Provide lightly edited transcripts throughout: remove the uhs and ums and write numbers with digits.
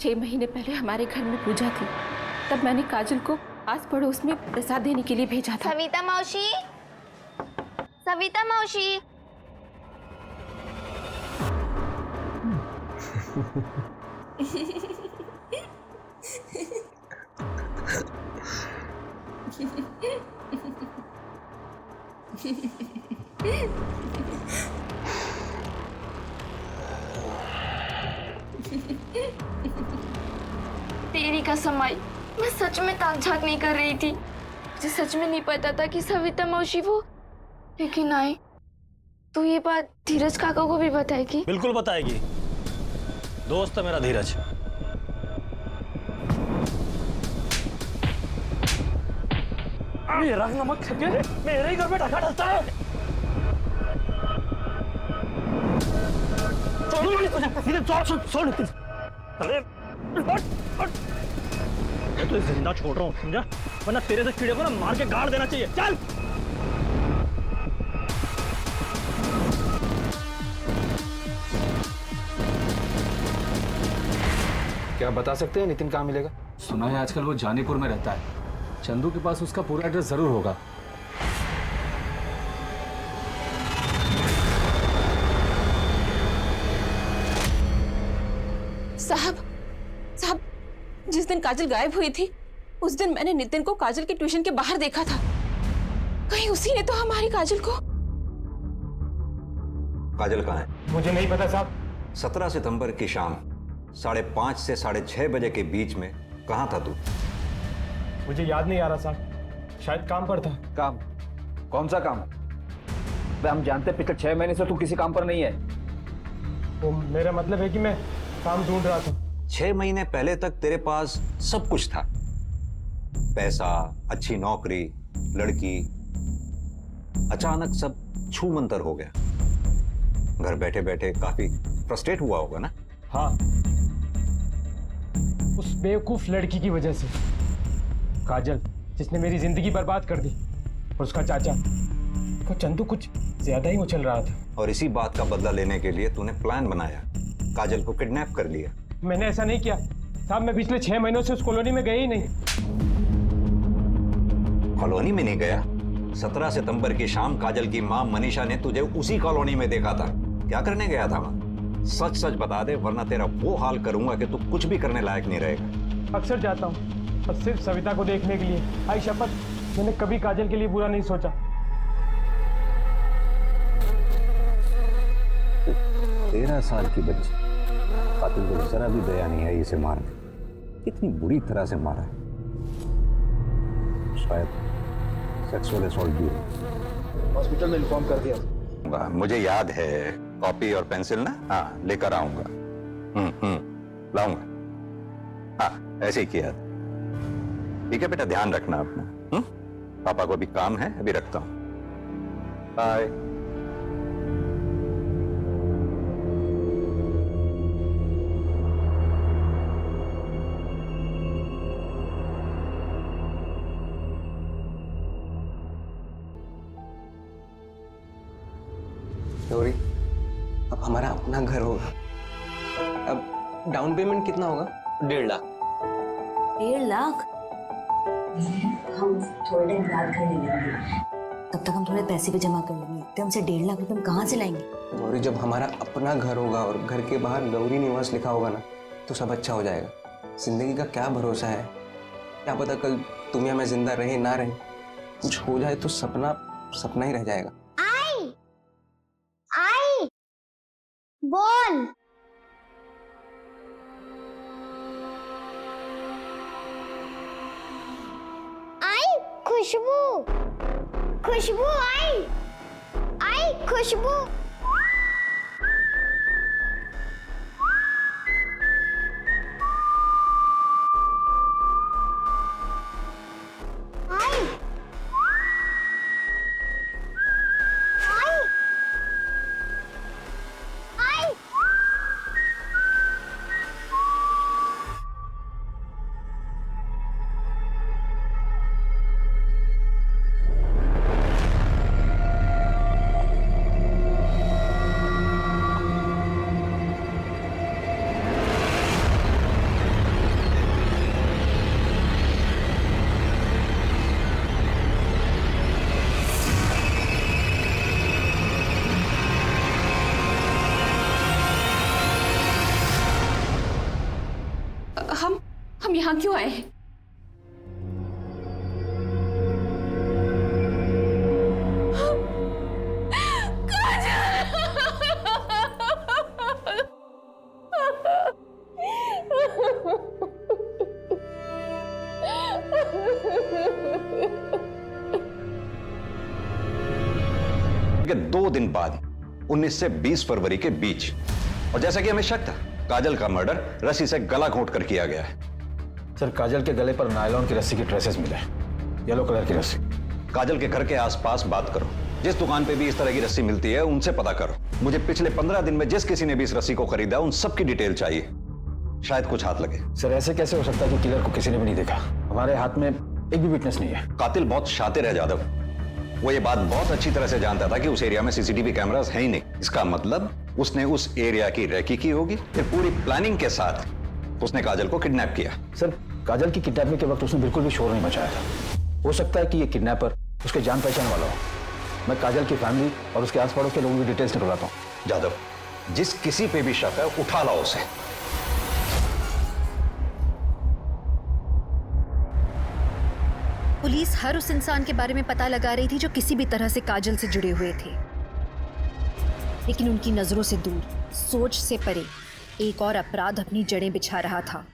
6 महीने पहले हमारे घर में पूजा थी, तब मैंने काजल को आस पड़ोस में प्रसाद देने के लिए भेजा था। सविता मौसी, सविता मौसी। तेरी कसम आई, मैं सच में ताक झाक नहीं कर रही थी। मुझे सच में नहीं पता था कि सविता मौसी वो, लेकिन आई तो ये बात धीरज काका को भी बताएगी? बिल्कुल बताएगी, दोस्त है मेरा धीरज। मेरा नमक खके मेरे ही घर में ढका डलता है। अरे मैं तो जिंदा छोड़ रहा हूँ, समझा? वरना तेरे से कीड़े को ना मार के गाड़ देना चाहिए। चल। क्या बता सकते हैं नितिन कहाँ मिलेगा? सुना है आजकल वो जानीपुर में रहता है। चंदू के पास उसका पूरा एड्रेस जरूर होगा। साहब, जिस दिन काजल गायब हुई थी उस दिन मैंने नितिन को काजल के ट्यूशन के बाहर देखा था। कहीं उसी ने तो हमारी काजल को। काजल कहाँ है? मुझे नहीं पता साहब। 17 सितंबर की शाम 5:30 से 6:30 बजे के बीच में कहाँ था तू? मुझे याद नहीं आ रहा साहब, शायद काम पर था। काम? कौन सा काम? हम जानते हैं पिछले 6 महीने से तू किसी काम पर नहीं है। वो मेरा मतलब है कि मैं काम ढूंढ रहा था। 6 महीने पहले तक तेरे पास सब कुछ था, पैसा, अच्छी नौकरी, लड़की। अचानक सब छू मंतर हो गया। घर बैठे बैठे काफी फ्रस्ट्रेट हुआ होगा ना? हाँ, उस बेवकूफ लड़की की वजह से, काजल, जिसने मेरी जिंदगी बर्बाद कर दी, और उसका चाचा वो चंदू कुछ ज्यादा ही उछल रहा था। और इसी बात का बदला लेने के लिए तूने प्लान बनाया, काजल को किडनैप कर लिया। मैंने ऐसा नहीं किया साहब, मैं पिछले 6 महीनों से उस कॉलोनी में गया ही नहीं। कॉलोनी में नहीं गया? 17 सितंबर की शाम काजल की मां मनीषा ने तुझे उसी कॉलोनी में देखा था। क्या करने गया था वहां? सच सच बता दे, वरना तेरा वो हाल करूंगा कि तू कुछ भी करने लायक नहीं रहेगा। अक्सर जाता हूँ, और सिर्फ सविता को देखने के लिए। आई शपथ, मैंने कभी काजल के लिए बुरा नहीं सोचा। 13 साल की बच्ची, कातिल को जरा भी दया नहीं है इसे मारने। कितनी बुरी तरह से मारा है। शायद सेक्सुअल असॉल्ट भी है। हॉस्पिटल में इन्फॉर्म कर दिया। मुझे याद है, कॉपी और पेंसिल ना? हाँ, लेकर आऊंगा। लाऊंगा। हाँ, ऐसे ही किया। ठीक है बेटा, ध्यान रखना अपना। पापा को भी काम है, अभी रखता हूं। बाय। गौरी, अब हमारा अपना घर होगा। अब डाउन पेमेंट कितना होगा? 1.5 लाख। 1.5 लाख? हम थोड़े टाइम बाद घर ले लेंगे, तब तक हम थोड़े पैसे भी जमा कर लेंगे। तो हमसे 1.5 लाख रुपए हम कहाँ से लाएंगे? गौरी, जब हमारा अपना घर होगा और घर के बाहर गौरी निवास लिखा होगा ना, तो सब अच्छा हो जाएगा। जिंदगी का क्या भरोसा है, क्या पता कल तुम या मैं जिंदा रहे ना रहे, कुछ हो जाए तो सपना सपना ही रह जाएगा। आई बोल। आई खुशबू, खुशबू आई, आई खुशबू। यहाँ क्यों आए हैं? कि 2 दिन बाद 19 से 20 फरवरी के बीच, और जैसा कि हमें शक था, काजल का मर्डर रस्सी से गला घोंट कर किया गया है। सर, काजल के गले पर नायलॉन की रस्सी की ट्रेसेस मिले, येलो कलर की रस्सी। काजल के घर के आसपास बात करो, जिस दुकान पे भी इस तरह की रस्सी मिलती है उनसे पता करो। मुझे पिछले 15 दिन में जिस किसी ने भी इस रस्सी को खरीदा उन सबकी डिटेल चाहिए, शायद कुछ हाथ लगे। सर, ऐसे कैसे हो सकता है कि किलर को किसी ने भी नहीं देखा? हमारे हाथ में एक भी विटनेस नहीं है। कातिल बहुत शातिर है जादव, वो ये बात बहुत अच्छी तरह से जानता था कि उस एरिया में सीसीटीवी कैमरास हैं ही नहीं। इसका मतलब उसने उस एरिया की रेकी की होगी, फिर पूरी प्लानिंग के साथ उसने काजल को किडनैप किया। सर, काजल की किडनैपिंग के वक्त उसने बिल्कुल भी शोर नहीं मचाया था। हो सकता है कि ये किडनैपर उसके जान पहचान वाला हो। मैं काजल की फैमिली और उसके आस पड़ोस के लोगों की डिटेल्स निकलवाता हूँ। जादव, जिस किसी पे भी शक है उठा लाओ उसे। पुलिस हर उस इंसान के बारे में पता लगा रही थी जो किसी भी तरह से काजल से जुड़े हुए थे, लेकिन उनकी नजरों से दूर, सोच से परे एक और अपराध अपनी जड़ें बिछा रहा था।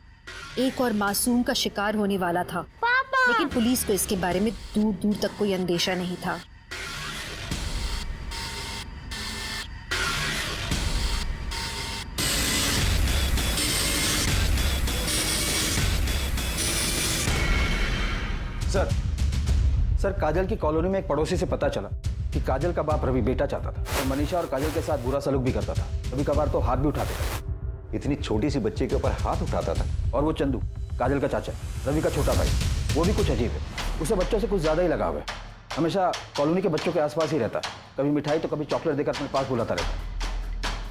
एक और मासूम का शिकार होने वाला था। पापा! लेकिन पुलिस को इसके बारे में दूर दूर तक कोई अंदेशा नहीं था। सर, काजल की कॉलोनी में एक पड़ोसी से पता चला कि काजल का बाप रवि बेटा चाहता था और मनीषा और काजल के साथ बुरा सलूक भी करता था। कभी कभार तो हाथ भी उठाते थे। इतनी छोटी सी बच्ची के ऊपर हाथ उठाता था? और वो चंदू, काजल का चाचा, रवि का छोटा भाई, वो भी कुछ अजीब है। उसे बच्चों से कुछ ज्यादा ही लगाव है। हमेशा कॉलोनी के बच्चों के आसपास ही रहता है। कभी मिठाई तो कभी चॉकलेट देकर अपने पास बुलाता रहता।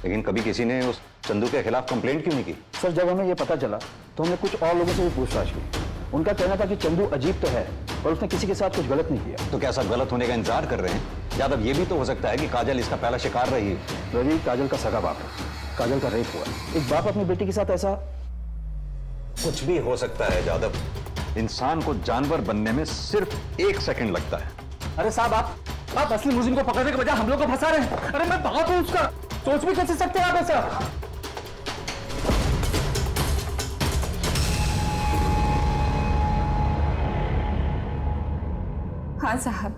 लेकिन कभी किसी ने उस चंदू के खिलाफ कंप्लेंट क्यों नहीं की? सर, जब हमें ये पता चला तो हमने कुछ और लोगों से भी पूछताछ की। उनका कहना था कि चंदू अजीब तो है पर उसने किसी के साथ कुछ गलत नहीं किया। तो क्या सब गलत होने का इंतजार कर रहे हैं? यादव, ये भी तो हो सकता है कि काजल इसका पहला शिकार रही है। रवि काजल का सगा बाप है। काजल का रेप हुआ। एक बाप अपनी बेटी के साथ ऐसा। कुछ भी हो सकता है जादव। इंसान को जानवर बनने में सिर्फ 1 सेकंड लगता है। अरे साहब, आप असली मुलजिम को पकड़ने के बजाय हम लोग को फंसा रहे हैं। अरे मैं बाप हूं उसका, सोच भी कैसे सकते हैं आप ऐसा? हाँ साहब,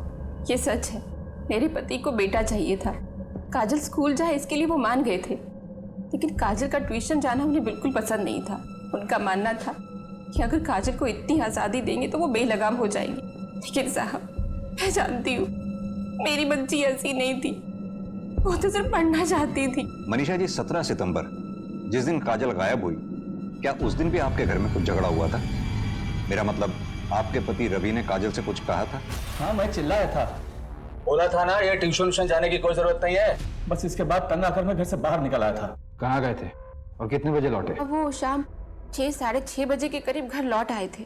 ये सच है। मेरे पति को बेटा चाहिए था। काजल स्कूल जाए इसके लिए वो मान गए थे, लेकिन काजल का ट्यूशन जाना उन्हें बिल्कुल पसंद नहीं था। उनका मानना था कि अगर काजल को इतनी आज़ादी देंगे तो वो बेलगाम हो जाएगी। लेकिन साहब, मैं जानती हूँ मेरी बच्ची ऐसी नहीं थी। वो तो सिर्फ पढ़ना चाहती थी। मनीषा जी, 17 सितंबर जिस दिन काजल गायब हुई, क्या उस दिन भी आपके घर में कुछ झगड़ा हुआ था? मेरा मतलब, आपके पति रवि ने काजल से कुछ कहा था? हाँ, मैं चिल्लाया था। बोला था ना, ये ट्यूशन जाने की कोई जरूरत नहीं है। बस इसके बाद तंग आकर मैं घर से बाहर निकल आया था। कहाँ गए थे और कितने बजे लौटे? वो शाम 6, साढ़े 6 बजे के करीब घर लौट आए थे।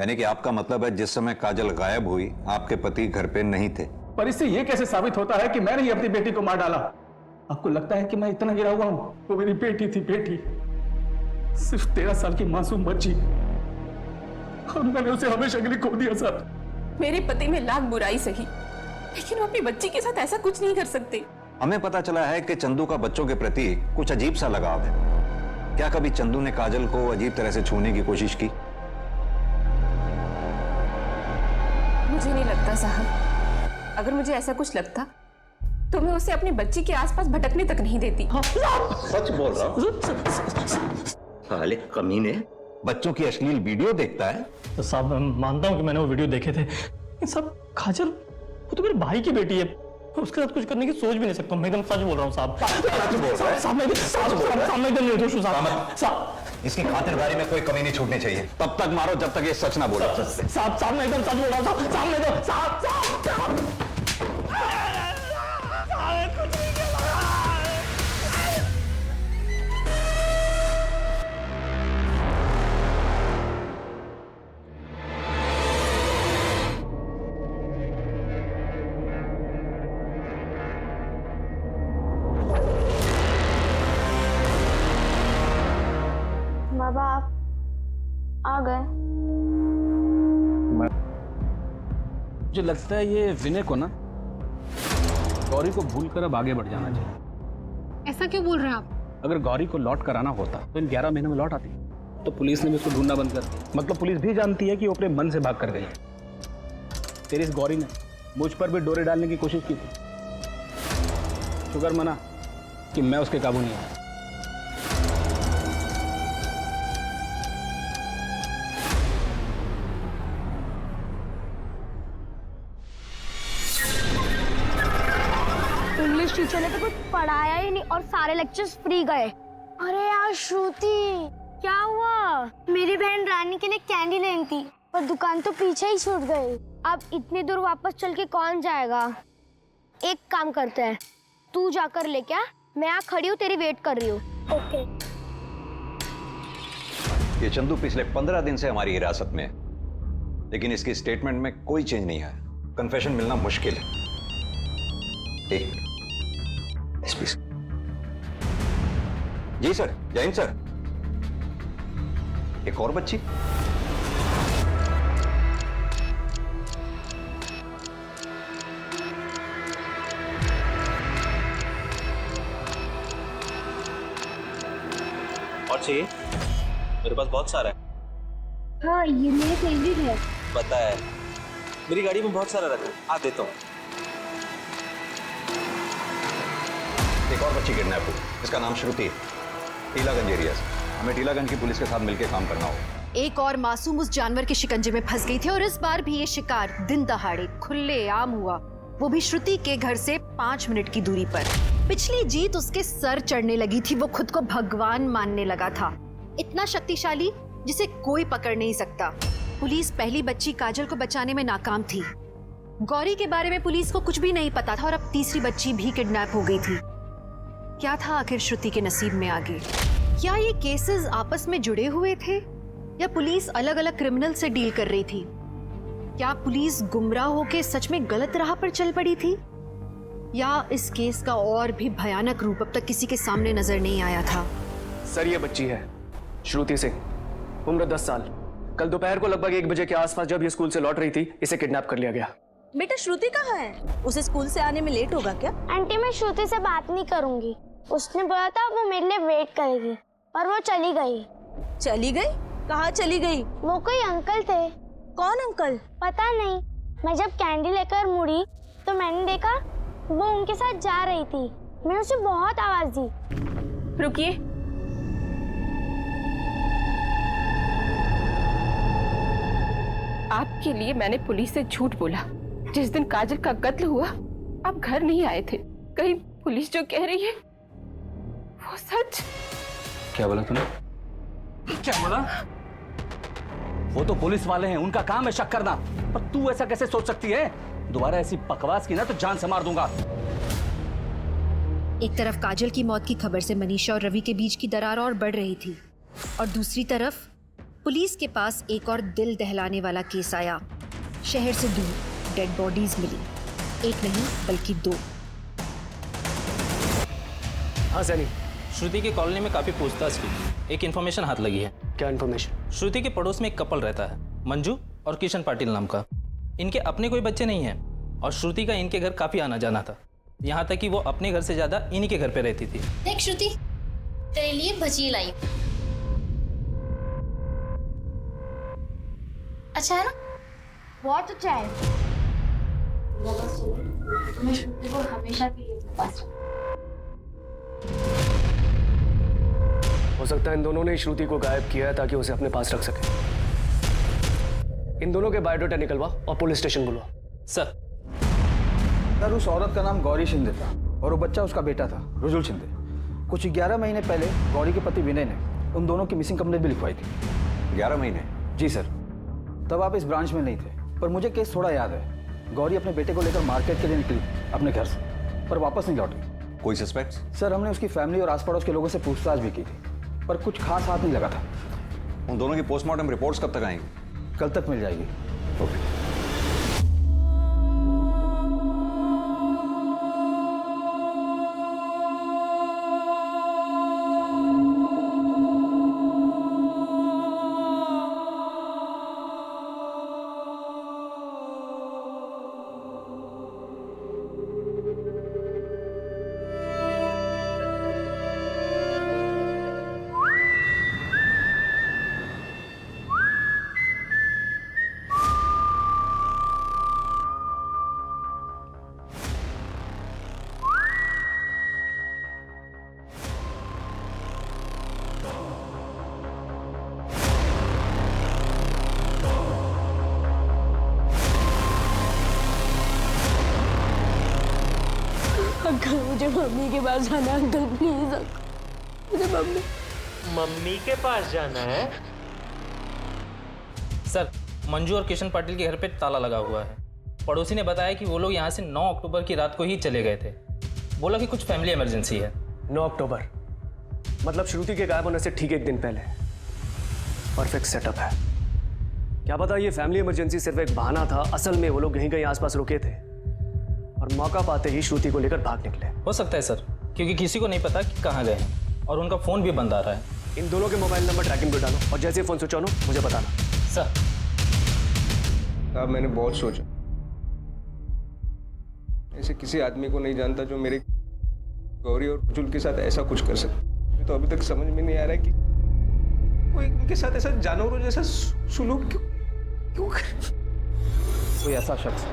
यानी कि आपका मतलब है जिस समय काजल गायब हुई आपके पति घर पे नहीं थे? पर इससे ये कैसे साबित होता है कि मैंने ही अपनी बेटी को मार डाला? आपको लगता है कि मैं इतना गिरा हुआ हूँ? वो मेरी बेटी थी, बेटी, सिर्फ 13 साल की मासूम बच्ची, और मैंने उसे हमेशा के लिए खो दिया। सर, मेरे पति में लाख बुराई सही, लेकिन वो अपनी बच्ची के साथ ऐसा कुछ नहीं कर सकते। हमें पता चला है कि चंदू का बच्चों के प्रति कुछ अजीब सा लगाव है। क्या कभी चंदू ने काजल को अजीब तरह से छूने की कोशिश की? मुझे नहीं लगता साहब। अगर मुझे ऐसा कुछ लगता तो मैं उसे अपनी बच्ची के आसपास भटकने तक नहीं देती। सच बोल रहा हूँ। साले कमीने, बच्चों की अश्लील वीडियो देखता है? तो साहब, मैं मानता हूँ कि मैंने वो वीडियो देखे थे, लेकिन साहब, काजल वो तो मेरे भाई की बेटी है। उसके साथ कुछ करने की सोच भी नहीं सकता। मैं एकदम सच बोल रहा हूँ साहब। इसकी खातिरदारी में कोई कमी नहीं छूटनी चाहिए। तब तक मारो जब तक ये सच ना बोले। साहब, मैं एकदम सच बोल रहा हूँ साहब। माँ बाप, आ गए। मुझे लगता है ये विनय को ना गौरी को भूलकर अब आगे बढ़ जाना चाहिए। ऐसा क्यों बोल रहे हैं आप? अगर गौरी को लौट कर आना होता तो इन 11 महीने में लौट आती, तो पुलिस ने भी उसको ढूंढना बंद कर दिया। मतलब पुलिस भी जानती है कि वो अपने मन से भाग कर गई है। तेरी इस गौरी ने मुझ पर भी डोरे डालने की कोशिश की थी। शुक्र मना कि मैं उसके काबू नहीं आया। इंग्लिश टीचर ने तो कुछ पढ़ाया ही नहीं और सारे लेक्चर्स फ्री गए। अरे यार श्रुति, क्या हुआ? मेरी बहन रानी के लिए कैंडी लेनी थी पर दुकान तो पीछे ही छूट गई। अब इतनी दूर वापस चल के कौन जाएगा? एक काम करते हैं, तू जाकर ले क्या, मैं यहाँ खड़ी हूँ तेरी वेट कर रही हूँ। ओके। ये चंदू पिछले 15 दिन से हमारी हिरासत में है, लेकिन इसकी स्टेटमेंट में कोई चेंज नहीं आया। कन्फेशन मिलना मुश्किल है। SP sir. जी सर, जय हिंद सर। एक और बच्ची? और चाहिए? मेरे पास बहुत सारा है। हाँ, ये मेरे फेवरेट है। पता है, मेरी गाड़ी में बहुत सारा रखा है, आ देता हूँ। एक और बच्ची किडनैप हुई, इसका नाम श्रुति है, टीलागंज एरिया से। हमें टीलागंज की पुलिस के साथ मिलकर काम करना होगा। एक और मासूम उस जानवर के शिकंजे में फंस गई थी और इस बार भी ये शिकार दिन दहाड़े खुले आम हुआ, वो भी श्रुति के घर से 5 मिनट की दूरी पर। पिछली जीत उसके सर चढ़ने लगी थी, वो खुद को भगवान मानने लगा था, इतना शक्तिशाली जिसे कोई पकड़ नहीं सकता। पुलिस पहली बच्ची काजल को बचाने में नाकाम थी। गौरी के बारे में पुलिस को कुछ भी नहीं पता था और अब तीसरी बच्ची भी किडनैप हो गई थी। क्या था आखिर श्रुति के नसीब में आगे? क्या ये केसेस आपस में जुड़े हुए थे या पुलिस अलग अलग क्रिमिनल से डील कर रही थी? क्या पुलिस गुमराह होकर सच में गलत राह पर चल पड़ी थी या इस केस का और भी भयानक रूप अब तक किसी के सामने नजर नहीं आया था? सर, ये बच्ची है श्रुति सिंह, उम्र 10 साल। कल दोपहर को लगभग 1 बजे के आसपास जब ये स्कूल से लौट रही थी, इसे किडनैप कर लिया गया। बेटा श्रुति कहाँ है? उसे स्कूल से आने में लेट होगा क्या? आंटी, मैं श्रुति से बात नहीं करूंगी। उसने बोला था वो मेरे लिए वेट करेगी और वो चली गई। चली गई? कहाँ चली गई? वो कोई अंकल थे। कौन अंकल? पता नहीं। मैं जब कैंडी लेकर मुड़ी तो मैंने देखा वो उनके साथ जा रही थी। मैंने उसे बहुत आवाज दी। रुकिए, आपके लिए मैंने पुलिस से झूठ बोला। जिस दिन काजल का कत्ल हुआ आप घर नहीं आए थे। कहीं पुलिस जो कह रही है वो सच? क्या बोला तूने? क्या बोला? वो तो पुलिस वाले हैं, उनका काम है शक करना, पर तू ऐसा कैसे सोच सकती है? दोबारा ऐसी बकवास की ना तो जान से मार दूंगा। एक तरफ काजल की मौत की खबर से मनीषा और रवि के बीच की दरार और बढ़ रही थी और दूसरी तरफ पुलिस के पास एक और दिल दहलाने वाला केस आया। शहर से दूर डेड बॉडीज मिली, एक नहीं बल्कि 2। हाँ सनी, श्रुति की कॉलोनी में काफी पूछताछ की, एक इन्फॉर्मेशन हाथ लगी है। क्या इन्फॉर्मेशन? श्रुति के पड़ोस में एक कपल रहता है, मंजू और किशन पाटिल नाम का। इनके अपने कोई बच्चे नहीं हैं और श्रुति का इनके घर काफी आना जाना था, यहाँ तक कि वो अपने घर से ज्यादा इन्हीं के घर पे रहती थी। देख श्रुति, तेरे लिए भजिए लाई। अच्छा है ना? बहुत अच्छा है। मैं श्रुति को हमेशा के लिए अपने पास रखूंगी। हो सकता है इन दोनों ने श्रुति को गायब किया है ताकि उसे अपने पास रख सके। इन दोनों के बायोडाटा निकलवा और पुलिस स्टेशन बुलवा। सर। सर, उस औरत का नाम गौरी शिंदे था और वो बच्चा उसका बेटा था, रुजुल शिंदे। कुछ 11 महीने पहले गौरी के पति विनय ने उन दोनों की मिसिंग कंप्लेंट भी लिखवाई थी। 11 महीने? जी सर। तब आप इस ब्रांच में नहीं थे, पर मुझे केस थोड़ा याद है। गौरी अपने बेटे को लेकर मार्केट के लिए निकली अपने घर से, पर वापस नहीं लौटी। कोई सस्पेक्ट? सर, हमने उसकी फैमिली और आस पड़ोस के लोगों से पूछताछ भी की थी, पर कुछ खास हाथ नहीं लगा था। उन दोनों की पोस्टमार्टम रिपोर्ट्स कब तक आएंगी? कल तक मिल जाएगी। ओके। अंकल मुझे मम्मी के पास जाना है अंकल प्लीज मुझे मम्मी के पास जाना है। सर, मंजू और किशन पाटिल के घर पे ताला लगा हुआ है। पड़ोसी ने बताया कि वो लोग यहाँ से 9 अक्टूबर की रात को ही चले गए थे। बोला कि कुछ फैमिली इमरजेंसी है। 9 अक्टूबर मतलब श्रुति के गायब होने से ठीक एक दिन पहले। परफेक्ट सेटअप है। क्या पता ये फैमिली इमरजेंसी सिर्फ एक बहाना था, असल में वो लोग कहीं कहीं आसपास रुके थे और मौका पाते ही श्रुति को लेकर भाग निकले। हो सकता है सर, क्योंकि किसी को नहीं पता कि कहाँ गए हैं और उनका फ़ोन भी बंद आ रहा है। इन दोनों के मोबाइल नंबर ट्रैकिंग पे डालो और जैसे ही फ़ोन स्विच ऑन हो मुझे बताना। सर अब मैंने बहुत सोचा, ऐसे किसी आदमी को नहीं जानता जो मेरे गौरी और जुल के साथ ऐसा कुछ कर सके। मुझे तो अभी तक समझ में नहीं आ रहा है कि कोई इनके साथ ऐसा जानवरों जैसा सुलूक क्यों करे। कोई ऐसा शख्स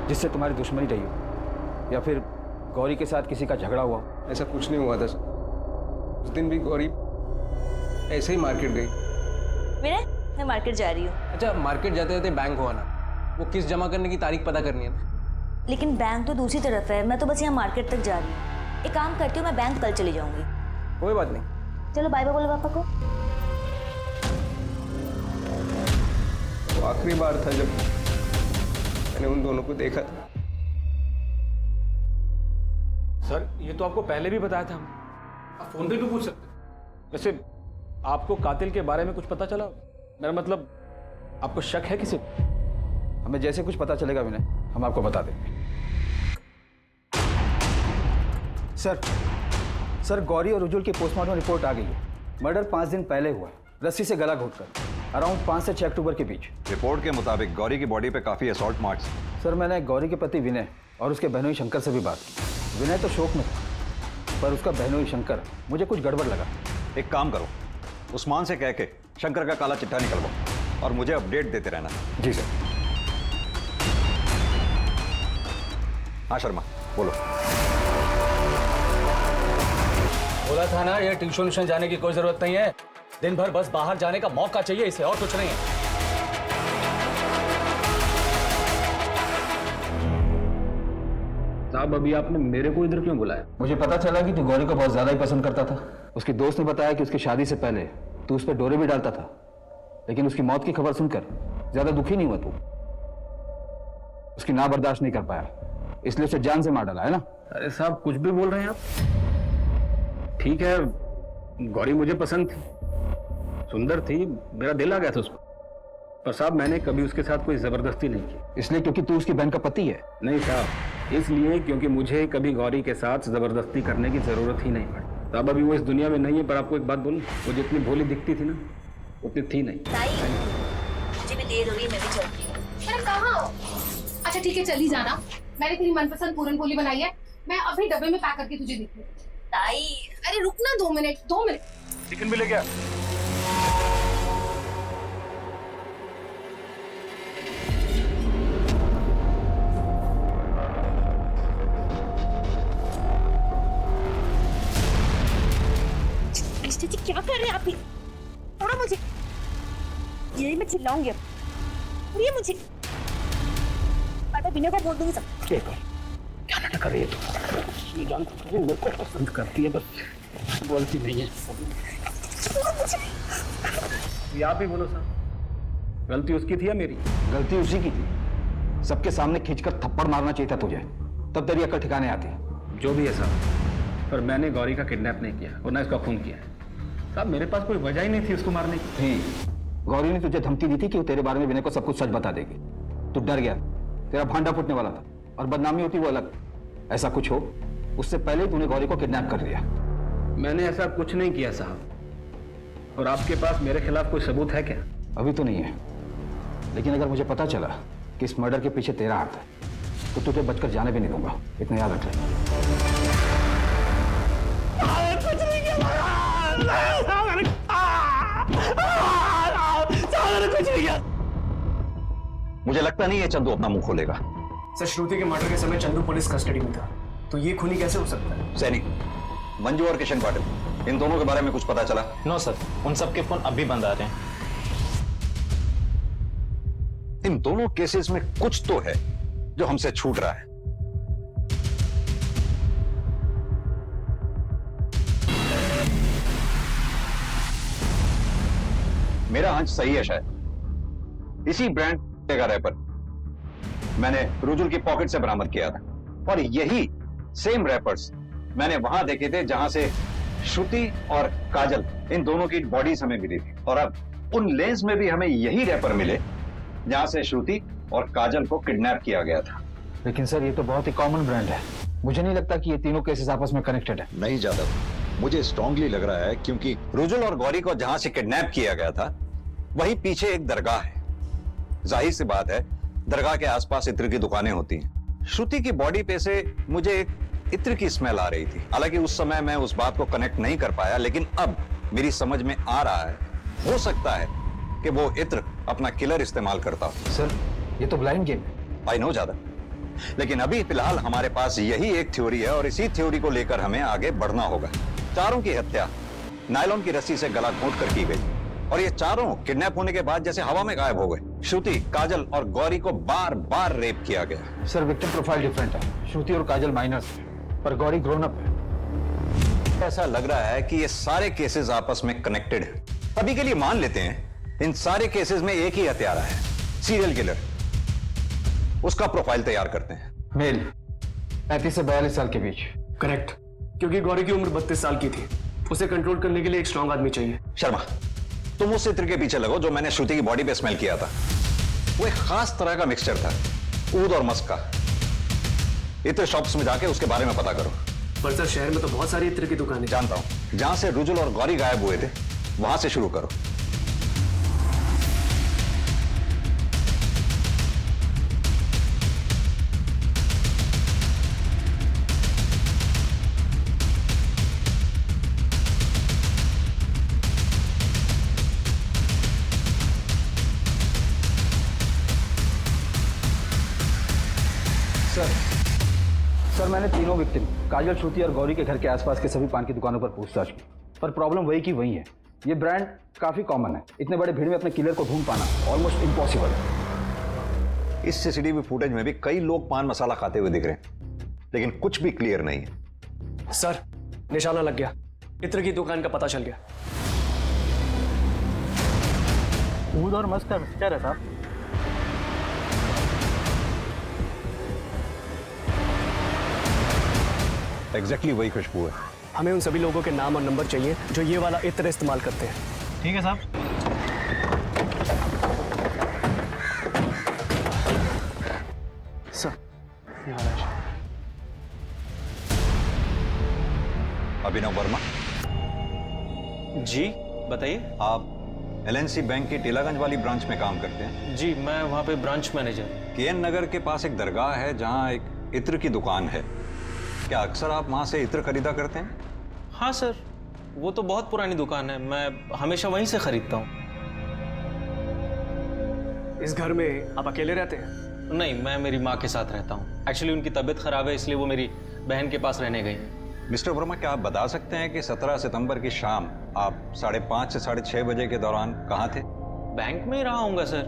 जिससे तुम्हारी दुश्मनी रही हो या फिर गौरी के साथ किसी का झगड़ा हुआ। ऐसा कुछ नहीं हुआ था सर। उस दिन भी गौरी ऐसे ही मार्केट गई। मैं मार्केट जा रही हूँ। अच्छा, मार्केट जाते जाते बैंक हो आना, वो किस्त जमा करने की तारीख पता करनी है ना। लेकिन बैंक तो दूसरी तरफ है, मैं तो बस यहाँ मार्केट तक जा रही हूँ। एक काम करती हूँ, मैं बैंक कल चली जाऊंगी। कोई बात नहीं, चलो बाय बाय बोलो पापा को। वो आखिरी बार था जब मैंने उन दोनों को देखा था। सर, ये तो आपको पहले भी बताया था। आप फोन पे भी पूछ सकते हैं। वैसे आपको कातिल के बारे में कुछ पता चला? मेरा मतलब आपको शक है किसी को? हमें जैसे कुछ पता चलेगा विनय, हम आपको बता देंगे। सर गौरी और उज्जवल की पोस्टमार्टम रिपोर्ट आ गई है। मर्डर 5 दिन पहले हुआ है, रस्सी से गला घोंटकर, अराउंड 5 से 6 अक्टूबर के बीच। रिपोर्ट के मुताबिक गौरी की बॉडी पे काफी असॉल्ट मार्क्स। सर, मैंने गौरी के पति विनय और उसके बहनोई शंकर से भी बात की। विनय तो शोक में था, पर उसका बहनोई शंकर मुझे कुछ गड़बड़ लगा। एक काम करो, उस्मान से कह के शंकर का काला चिट्ठा निकलवाओ और मुझे अपडेट देते रहना। जी सर। हाँ शर्मा, बोलो। बोला था ना, ये ट्यूशन जाने की कोई जरूरत नहीं है। दिन भर बस बाहर जाने का मौका चाहिए इसे, और कुछ नहीं है। साहब, अभी आपने मेरे को इधर क्यों बुलाया? मुझे पता चला कि तू गौरी को बहुत ज्यादा ही पसंद करता था। उसके दोस्त ने बताया कि उसकी शादी से पहले तू उस पर डोरे भी डालता था, लेकिन उसकी मौत की खबर सुनकर ज्यादा दुखी नहीं हुआ तू। उसकी ना बर्दाश्त नहीं कर पाया, इसलिए उसे जान से मार डाला, है ना? अरे साहब, कुछ भी बोल रहे हैं आप। ठीक है, गौरी मुझे पसंद थी, सुंदर थी, मेरा दिल आ गया था उस पर। पर साहब, मैंने कभी उसके साथ कोई जबरदस्ती नहीं की। इसलिए क्योंकि तू उसकी बहन का पति है? नहीं साहब, इसलिए क्योंकि मुझे कभी गौरी के साथ जबरदस्ती करने की जरूरत ही नहीं पड़ी। साहब, अभी वो इस दुनिया में नहीं है, पर आपको एक बात बोलूं, वो जितनी भोली दिखती थी ना, उतनी थी नहीं। मुझे भी देर हो रही है, मैं भी चलती हूँ। अरे कहाँ हो? अच्छा ठीक है, चली जाना। मैंने तेरी मनपसंद पूरन पोली बनाई है, मैं अभी डब्बे में पैक करके तुझे देती हूँ। ताई, अरे रुक ना 2 मिनट, 2 मिनट। चिकन भी ले गया। जी क्या कर रहे हैं आप? छोड़ो मुझे, यही मैं चिल्लाऊंगी अब। छोड़िए मुझे, बिना को बोल दूंगी सब। क्या नाटक कर रही है तू? ये जानती है मेरे को पसंद करती है, बस बोलती नहीं है। ये आप ही बोलो साहब, गलती उसकी थी या मेरी? गलती उसी की थी। सबके सामने खींचकर थप्पड़ मारना चाहिए था तुझे, तब तेरी अकल ठिकाने आती। जो भी है साहब, पर मैंने गौरी का किडनैप नहीं किया और ना इसका खून किया। साहब, मेरे पास कोई वजह ही नहीं थी उसको मारने की। थी। गौरी ने तुझे धमकी दी थी कि वो तेरे बारे में विनय को सब कुछ सच बता देगी। तू डर गया, तेरा भांडा फूटने वाला था, और बदनामी होती वो अलग। ऐसा कुछ हो उससे पहले ही तूने गौरी को किडनैप कर लिया। मैंने ऐसा कुछ नहीं किया साहब, और आपके पास मेरे खिलाफ कोई सबूत है क्या? अभी तो नहीं है, लेकिन अगर मुझे पता चला कि इस मर्डर के पीछे तेरा हाथ है तो तुझे बचकर जाने भी नहीं दूंगा, इतना याद रख ले। कुछ नहीं किया, कुछ नहीं किया। मुझे लगता नहीं है चंदू अपना मुंह खोलेगा। सर, श्रुति के मर्डर के समय चंदू पुलिस कस्टडी में था, तो ये खूनी कैसे हो सकता है? सैनिक, मंजू और किशन पाटिल, इन दोनों के बारे में कुछ पता चला? नो सर, उन सबके फोन अभी बंद आ रहे हैं। इन दोनों केसेस में कुछ तो है जो हमसे छूट रहा है। मेरा अंश सही है शायद। इसी ब्रांड का रैपर मैंने रुजुल की पॉकेट से बरामद किया था, और यही सेम रैपर्स मैंने वहां देखे थे जहां से श्रुति और काजल इन दोनों की बॉडीज हमें मिली थी। और अब उन लेंस में भी हमें यही रैपर मिले जहां से श्रुति और काजल को किडनैप किया गया था। लेकिन सर ये तो बहुत ही कॉमन ब्रांड है, मुझे नहीं लगता कि ये तीनों केसेस आपस में कनेक्टेड है। नहीं जादव, मुझे स्ट्रांगली लग रहा है, क्योंकि रुजुल और गौरी को जहां से किडनैप किया गया था वहीं पीछे एक दरगाह है। जाहिर सी बात है दरगाह के आसपास इत्र की दुकानें होती हैं। श्रुति की बॉडी पे से मुझे एक इत्र की स्मेल आ रही थी। हालांकि उस समय मैं उस बात को कनेक्ट नहीं कर पाया, लेकिन अब मेरी समझ में आ रहा है, हो सकता है कि वो इत्र अपना किलर इस्तेमाल करता हो। सर ये तो ब्लाइंड गेम है। आई नो ज्यादा, लेकिन अभी फिलहाल हमारे पास यही एक थ्योरी है और इसी थ्योरी को लेकर हमें आगे बढ़ना होगा। चारों की हत्या नायलॉन की रस्सी से गला घोंट कर की गई, और ये चारों किडनैप होने के बाद जैसे हवा में गायब हो गए। श्रुति, काजल और गौरी को बार बार रेप किया गया। सर विक्टिम प्रोफाइल डिफरेंट है, श्रुति और काजल माइनर्स है पर गौरी ग्रोन अप है। ऐसा लग रहा है कि ये सारे केसेस आपस में कनेक्टेड हैं। अभी के लिए मान लेते हैं इन सारे केसेस में एक ही हत्यारा है, सीरियल किलर। उसका प्रोफाइल तैयार करते हैं। मेल 35 से 42 साल के बीच। करेक्ट, क्योंकि गौरी की उम्र 32 साल की थी। उसे कंट्रोल करने के लिए एक स्ट्रांग आदमी चाहिए। शर्मा, तुम उस इत्र के पीछे लगो जो मैंने श्रुति की बॉडी पे स्मेल किया था। वो एक खास तरह का मिक्सचर था, ऊद और मस्क का। इत्र शॉप्स में जाके उसके बारे में पता करो। पर सर शहर में तो बहुत सारी इत्र की दुकानें। जानता हूं, जहां से रुजुल और गौरी गायब हुए थे वहां से शुरू करो। सर मैंने तीनों विक्टिम काजल, श्रुति और गौरी के घर के आसपास के सभी पान की दुकानों पर पूछताछ की, पर प्रॉब्लम वही की वही है। ये ब्रांड काफी कॉमन है, इतने बड़े भीड़ में अपने किलर को ढूंढ पाना ऑलमोस्ट इम्पॉसिबल है। इस सीसीटीवी फुटेज में भी कई लोग पान मसाला खाते हुए दिख रहे हैं, लेकिन कुछ भी क्लियर नहीं है। सर निशाना लग गया, इत्र की दुकान का पता चल गया। ऊद और मस्क का मिक्सचर है साहब। एग्जैक्टली वही खुशबू है। हमें उन सभी लोगों के नाम और नंबर चाहिए जो ये वाला इत्र इस्तेमाल करते हैं। ठीक है साहब। सर ये वाला है। अभिनव वर्मा जी बताइए। आप एलएनसी बैंक की टीलागंज वाली ब्रांच में काम करते हैं? जी मैं वहाँ पे ब्रांच मैनेजर। केएन नगर के पास एक दरगाह है जहाँ एक इत्र की दुकान है। क्या अक्सर आप वहाँ से इत्र खरीदा करते हैं? हाँ सर, वो तो बहुत पुरानी दुकान है, मैं हमेशा वहीं से खरीदता हूँ। इस घर में आप अकेले रहते हैं? नहीं, मैं मेरी माँ के साथ रहता हूँ। एक्चुअली उनकी तबीयत खराब है, इसलिए वो मेरी बहन के पास रहने गई हैं। मिस्टर वर्मा, क्या आप बता सकते हैं कि 17 सितंबर की शाम आप 5:30 से 6:30 बजे के दौरान कहाँ थे? बैंक में ही रहा हूँगा सर।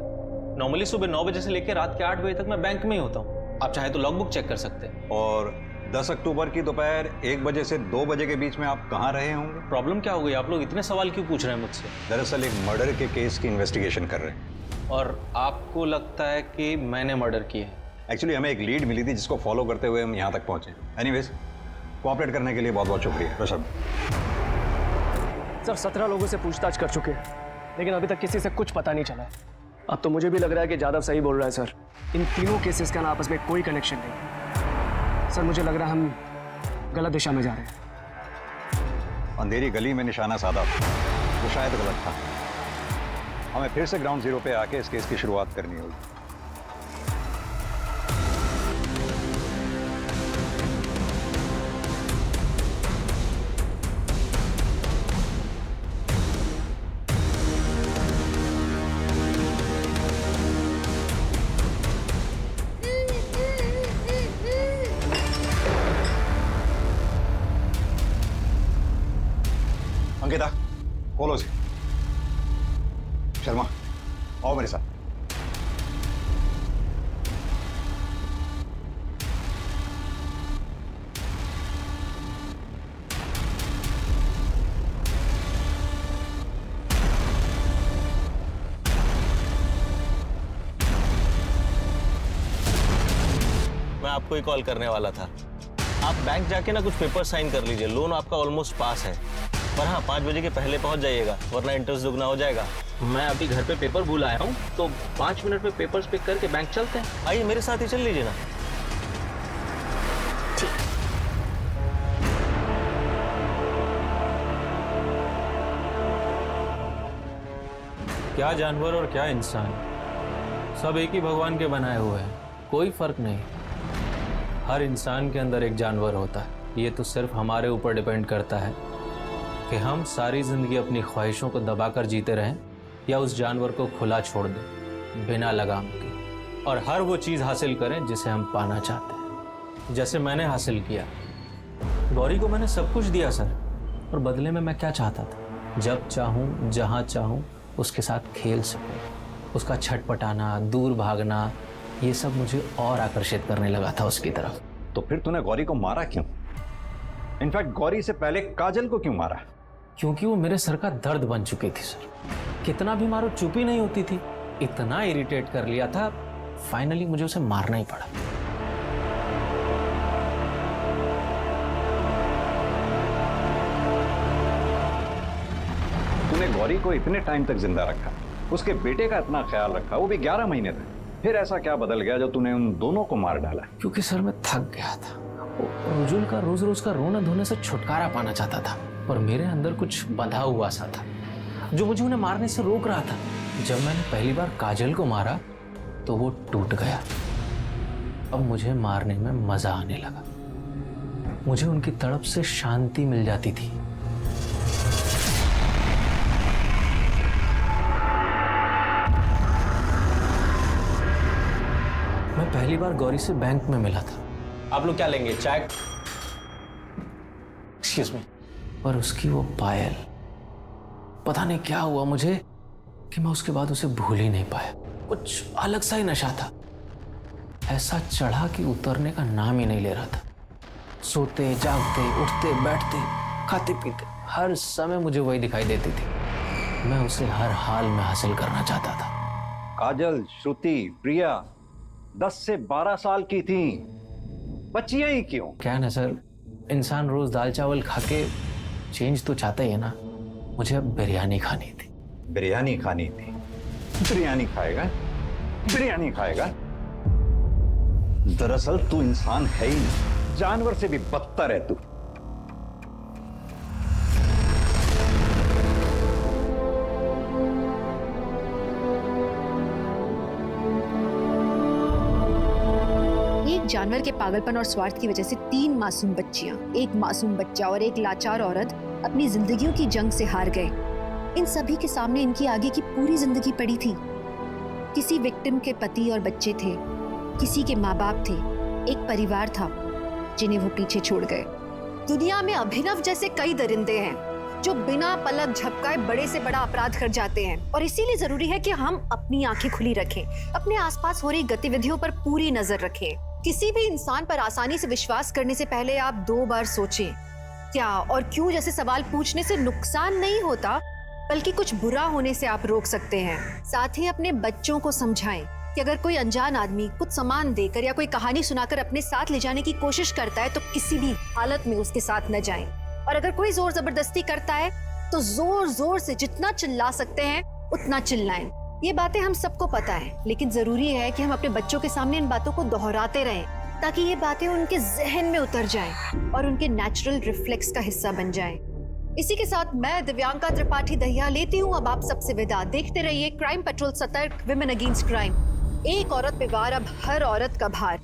नॉर्मली सुबह 9 बजे से लेकर रात के 8 बजे तक मैं बैंक में ही होता हूँ। आप चाहे तो लॉगबुक चेक कर सकते हैं। और 10 अक्टूबर की दोपहर 1 बजे से 2 बजे के बीच में आप कहाँ रहे होंगे? प्रॉब्लम क्या हो गई? आप लोग इतने सवाल क्यों पूछ रहे हैं मुझसे? दरअसल एक मर्डर के केस की इन्वेस्टिगेशन कर रहे हैं। और आपको लगता है कि मैंने मर्डर किया है? एक्चुअली हमें एक लीड मिली थी जिसको फॉलो करते हुए हम यहाँ तक पहुँचे। एनीवेज, कोऑपरेट करने के लिए बहुत बहुत शुक्रिया। ऋषभ सर 17 लोगों से पूछताछ कर चुके हैं, लेकिन अभी तक किसी से कुछ पता नहीं चला। अब तो मुझे भी लग रहा है कि जादव सही बोल रहा है सर। इन तीनों केसेस का ना आपस में कोई कनेक्शन नहीं। सर मुझे लग रहा है हम गलत दिशा में जा रहे हैं। अंधेरी गली में निशाना साधा वो शायद गलत था। हमें फिर से ग्राउंड जीरो पे आके इस केस की शुरुआत करनी होगी। अंकिता, बोलो जी। शर्मा, आओ मेरे साथ। आपको ही कॉल करने वाला था। आप बैंक जाके ना कुछ पेपर साइन कर लीजिए, लोन आपका ऑलमोस्ट पास है। पर हाँ, 5 बजे के पहले पहुंच जाइएगा, वरना इंटरेस्ट दुगना हो जाएगा। मैं अभी घर पे पेपर भूल आया हूँ, तो 5 मिनट में पेपर्स पिक करके बैंक चलते हैं। आइए मेरे साथ ही चल लीजिए ना। क्या जानवर और क्या इंसान, सब एक ही भगवान के बनाए हुए हैं, कोई फर्क नहीं। हर इंसान के अंदर एक जानवर होता है। ये तो सिर्फ हमारे ऊपर डिपेंड करता है कि हम सारी जिंदगी अपनी ख्वाहिशों को दबाकर जीते रहें या उस जानवर को खुला छोड़ दें बिना लगाम के, और हर वो चीज़ हासिल करें जिसे हम पाना चाहते हैं। जैसे मैंने हासिल किया, गौरी को मैंने सब कुछ दिया सर, और बदले में मैं क्या चाहता था? जब चाहूँ, जहाँ चाहूँ उसके साथ खेल सकूं, उसका छटपटाना, दूर भागना, ये सब मुझे और आकर्षित करने लगा था उसकी तरफ। तो फिर तूने गौरी को मारा क्यों? इनफैक्ट गौरी से पहले काजल को क्यों मारा? क्योंकि वो मेरे सर का दर्द बन चुकी थी सर। कितना भी मारो चुप ही नहीं होती थी, इतना इरिटेट कर लिया था, फाइनली मुझे उसे मारना ही पड़ा। तूने गौरी को इतने टाइम तक जिंदा रखा, उसके बेटे का इतना ख्याल रखा, वो भी 11 महीने तक, फिर ऐसा क्या बदल गया जो तूने उन दोनों को मार डाला? क्योंकि सर मैं थक गया था। रुजुल का रोज रोज का रोना धोने से छुटकारा पाना चाहता था, और मेरे अंदर कुछ बंधा हुआ सा था जो मुझे उन्हें मारने से रोक रहा था। जब मैंने पहली बार काजल को मारा तो वो टूट गया। अब मुझे मारने में मजा आने लगा, मुझे उनकी तड़प से शांति मिल जाती थी। मैं पहली बार गौरी से बैंक में मिला था। आप लोग क्या लेंगे, चाय? Excuse me. पर उसकी वो पायल, पता नहीं क्या हुआ मुझे कि मैं उसके बाद उसे भूल ही नहीं पाया। कुछ अलग सा ही नशा था, ऐसा चढ़ा कि उतरने का नाम ही नहीं ले रहा था। सोते जागते, उठते बैठते, खाते पीते, हर समय मुझे वही दिखाई देती थी। मैं उसे हर हाल में हासिल करना चाहता था। काजल, श्रुति, प्रिया 10 से 12 साल की थी, बच्चियां ही क्यों? क्या है ना सर, इंसान रोज दाल चावल खा के चेंज तो चाहता ही है ना। मुझे अब बिरयानी खानी थी। बिरयानी खानी थी? बिरयानी खाएगा? बिरयानी खाएगा? दरअसल तू इंसान है ही नहीं, जानवर से भी बदतर है तू। एक जानवर के पागलपन और स्वार्थ की वजह से 3 मासूम बच्चियां, एक मासूम बच्चा और एक लाचार औरत अपनी जिंदगियों की जंग से हार गए। इन सभी के सामने इनकी आगे की पूरी जिंदगी पड़ी थी। किसी विक्टिम के पति और बच्चे थे, किसी के माँ बाप थे, एक परिवार था जिन्हें वो पीछे छोड़ गए। दुनिया में अभिनव जैसे कई दरिंदे हैं जो बिना पलक झपकाए बड़े से बड़ा अपराध कर जाते हैं, और इसीलिए जरूरी है कि हम अपनी आंखें खुली रखें, अपने आसपास हो रही गतिविधियों पर पूरी नजर रखें। किसी भी इंसान पर आसानी से विश्वास करने से पहले आप 2 बार सोचें। क्या और क्यों जैसे सवाल पूछने से नुकसान नहीं होता, बल्कि कुछ बुरा होने से आप रोक सकते हैं। साथ ही अपने बच्चों को समझाएं कि अगर कोई अनजान आदमी कुछ सामान देकर या कोई कहानी सुनाकर अपने साथ ले जाने की कोशिश करता है तो किसी भी हालत में उसके साथ न जाएं। और अगर कोई जोर जबरदस्ती करता है तो जोर जोर से जितना चिल्ला सकते हैं उतना चिल्लाएं। ये बातें हम सबको पता है, लेकिन जरूरी है कि हम अपने बच्चों के सामने इन बातों को दोहराते रहें ताकि ये बातें उनके जहन में उतर जाएं और उनके नेचुरल रिफ्लेक्स का हिस्सा बन जाएं। इसी के साथ मैं दिव्यांका त्रिपाठी दहिया लेती हूँ अब आप सबसे विदा। देखते रहिए क्राइम पेट्रोल, सतर्क, विमेन अगेंस्ट क्राइम। एक औरत पे वार, अब हर औरत का भार।